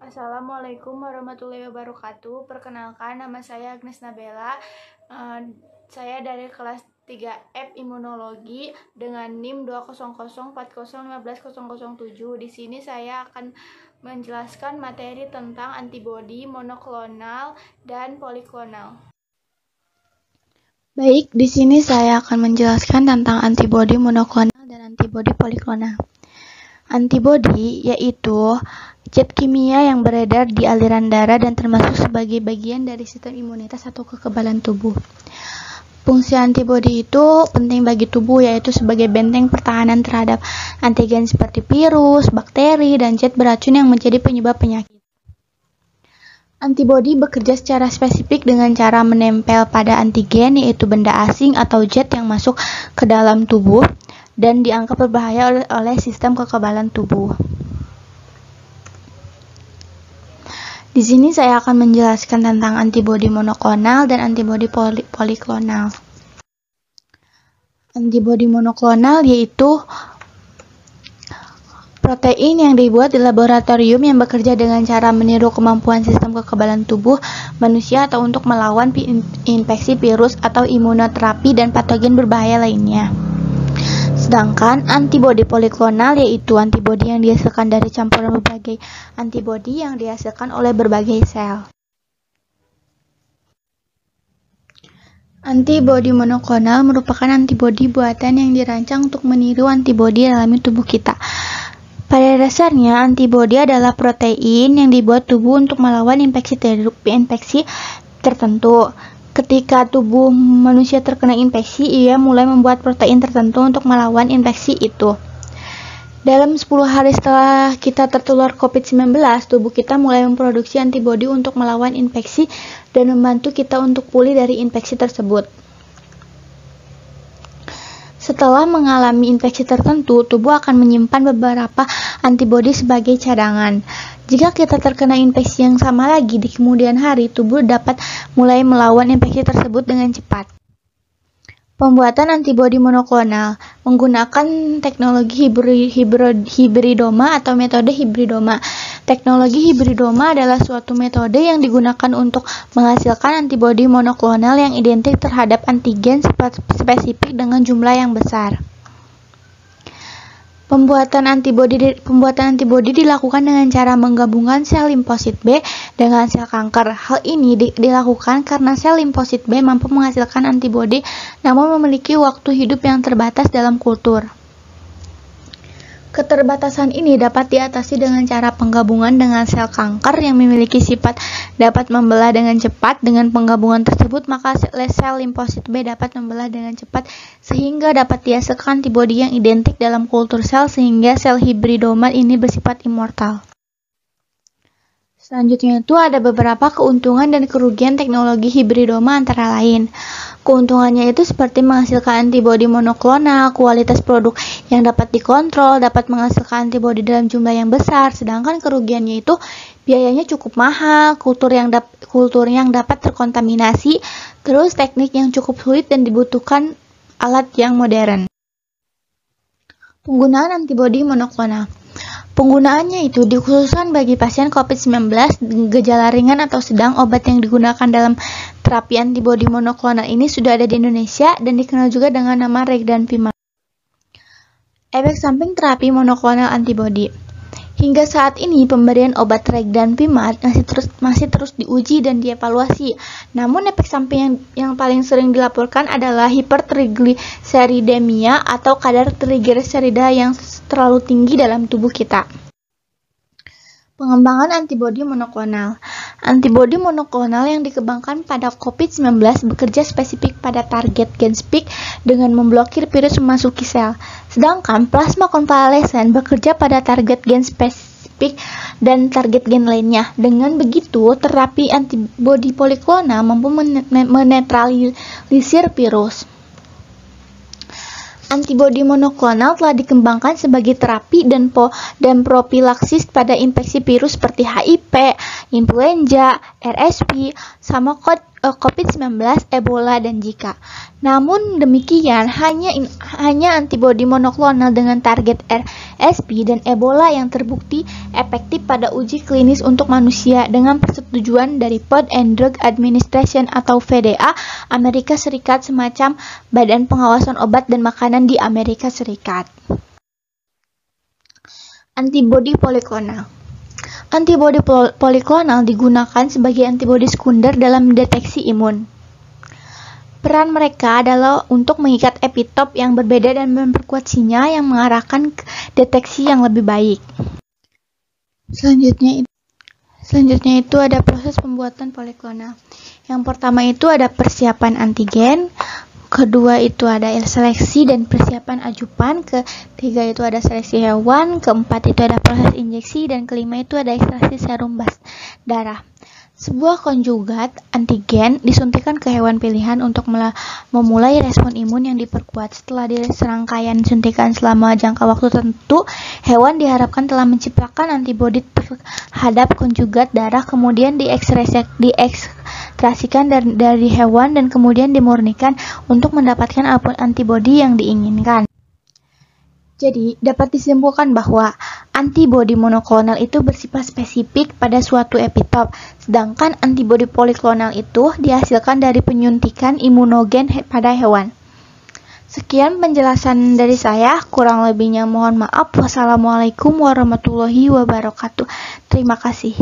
Assalamualaikum warahmatullahi wabarakatuh. Perkenalkan, nama saya Agnes Nabela. Saya dari kelas 3F Imunologi dengan NIM 20040150007. Di sini saya akan menjelaskan materi tentang antibodi monoklonal dan poliklonal. Baik, di sini saya akan menjelaskan tentang antibodi monoklonal dan antibodi poliklonal. Antibodi yaitu zat kimia yang beredar di aliran darah dan termasuk sebagai bagian dari sistem imunitas atau kekebalan tubuh. Fungsi antibodi itu penting bagi tubuh, yaitu sebagai benteng pertahanan terhadap antigen seperti virus, bakteri, dan zat beracun yang menjadi penyebab penyakit. Antibodi bekerja secara spesifik dengan cara menempel pada antigen, yaitu benda asing atau zat yang masuk ke dalam tubuh dan dianggap berbahaya oleh sistem kekebalan tubuh. Di sini saya akan menjelaskan tentang antibodi monoklonal dan antibodi poliklonal. Antibodi monoklonal yaitu protein yang dibuat di laboratorium yang bekerja dengan cara meniru kemampuan sistem kekebalan tubuh manusia atau untuk melawan infeksi virus atau imunoterapi dan patogen berbahaya lainnya. Sedangkan antibodi poliklonal yaitu antibodi yang dihasilkan dari campuran berbagai antibodi yang dihasilkan oleh berbagai sel. Antibodi monoklonal merupakan antibodi buatan yang dirancang untuk meniru antibodi alami tubuh kita. Pada dasarnya, antibodi adalah protein yang dibuat tubuh untuk melawan infeksi tertentu. Ketika tubuh manusia terkena infeksi, ia mulai membuat protein tertentu untuk melawan infeksi itu. Dalam 10 hari setelah kita tertular COVID-19, tubuh kita mulai memproduksi antibodi untuk melawan infeksi dan membantu kita untuk pulih dari infeksi tersebut. Setelah mengalami infeksi tertentu, tubuh akan menyimpan beberapa antibodi sebagai cadangan. Jika kita terkena infeksi yang sama lagi di kemudian hari, tubuh dapat mulai melawan infeksi tersebut dengan cepat. Pembuatan antibodi monoklonal menggunakan teknologi hibridoma atau metode hibridoma. Teknologi hibridoma adalah suatu metode yang digunakan untuk menghasilkan antibodi monoklonal yang identik terhadap antigen spesifik dengan jumlah yang besar. Pembuatan antibodi dilakukan dengan cara menggabungkan sel limfosit B dengan sel kanker. Hal ini dilakukan karena sel limfosit B mampu menghasilkan antibodi namun memiliki waktu hidup yang terbatas dalam kultur. Keterbatasan ini dapat diatasi dengan cara penggabungan dengan sel kanker yang memiliki sifat dapat membelah dengan cepat. Dengan penggabungan tersebut, maka sel limfosit B dapat membelah dengan cepat sehingga dapat dihasilkan antibodi yang identik dalam kultur sel sehingga sel hibridoma ini bersifat immortal. Selanjutnya itu ada beberapa keuntungan dan kerugian teknologi hibridoma antara lain. Keuntungannya itu seperti menghasilkan antibodi monoklonal, kualitas produk yang dapat dikontrol, dapat menghasilkan antibodi dalam jumlah yang besar. Sedangkan kerugiannya itu biayanya cukup mahal, kultur yang dapat terkontaminasi, terus teknik yang cukup sulit dan dibutuhkan alat yang modern. Penggunaan antibodi monoklonal. Penggunaannya itu dikhususkan bagi pasien COVID-19, gejala ringan atau sedang. Obat yang digunakan dalam terapi antibodi monoklonal ini sudah ada di Indonesia dan dikenal juga dengan nama Regdanvimab. Efek samping terapi monoklonal antibodi. Hingga saat ini pemberian obat Regdanvimab masih terus diuji dan dievaluasi. Namun efek samping yang paling sering dilaporkan adalah hipertrigliseridemia atau kadar trigliserida yang terlalu tinggi dalam tubuh kita. Pengembangan antibodi monoklonal. Antibodi monoklonal yang dikembangkan pada COVID-19 bekerja spesifik pada target gen spike dengan memblokir virus memasuki sel. Sedangkan plasma konvalesen bekerja pada target gen spesifik dan target gen lainnya. Dengan begitu, terapi antibodi poliklonal mampu menetralisir virus. Antibodi monoklonal telah dikembangkan sebagai terapi dan profilaksis pada infeksi virus seperti HIV, influenza, RSV, sama COVID-19, Ebola, dan Zika. Namun demikian, hanya antibodi monoklonal dengan target RSV dan Ebola yang terbukti efektif pada uji klinis untuk manusia dengan persetujuan dari Food and Drug Administration atau FDA Amerika Serikat, semacam Badan Pengawasan Obat dan Makanan di Amerika Serikat. Antibodi poliklonal. Antibodi poliklonal digunakan sebagai antibodi sekunder dalam deteksi imun. Peran mereka adalah untuk mengikat epitop yang berbeda dan memperkuat sinyal yang mengarahkan ke deteksi yang lebih baik. Selanjutnya itu ada proses pembuatan poliklonal. Yang pertama itu ada persiapan antigen, kedua itu ada seleksi dan persiapan ajupan, ketiga itu ada seleksi hewan, keempat itu ada proses injeksi, dan kelima itu ada ekstraksi serum darah. Sebuah konjugat antigen disuntikan ke hewan pilihan untuk memulai respon imun yang diperkuat. Setelah serangkaian suntikan selama jangka waktu tertentu, hewan diharapkan telah menciptakan antibodi terhadap konjugat darah, kemudian diekstrasikan dari hewan dan kemudian dimurnikan untuk mendapatkan antibodi yang diinginkan. Jadi, dapat disimpulkan bahwa antibodi monoklonal itu bersifat spesifik pada suatu epitop, sedangkan antibodi poliklonal itu dihasilkan dari penyuntikan imunogen pada hewan. Sekian penjelasan dari saya, kurang lebihnya mohon maaf. Wassalamualaikum warahmatullahi wabarakatuh. Terima kasih.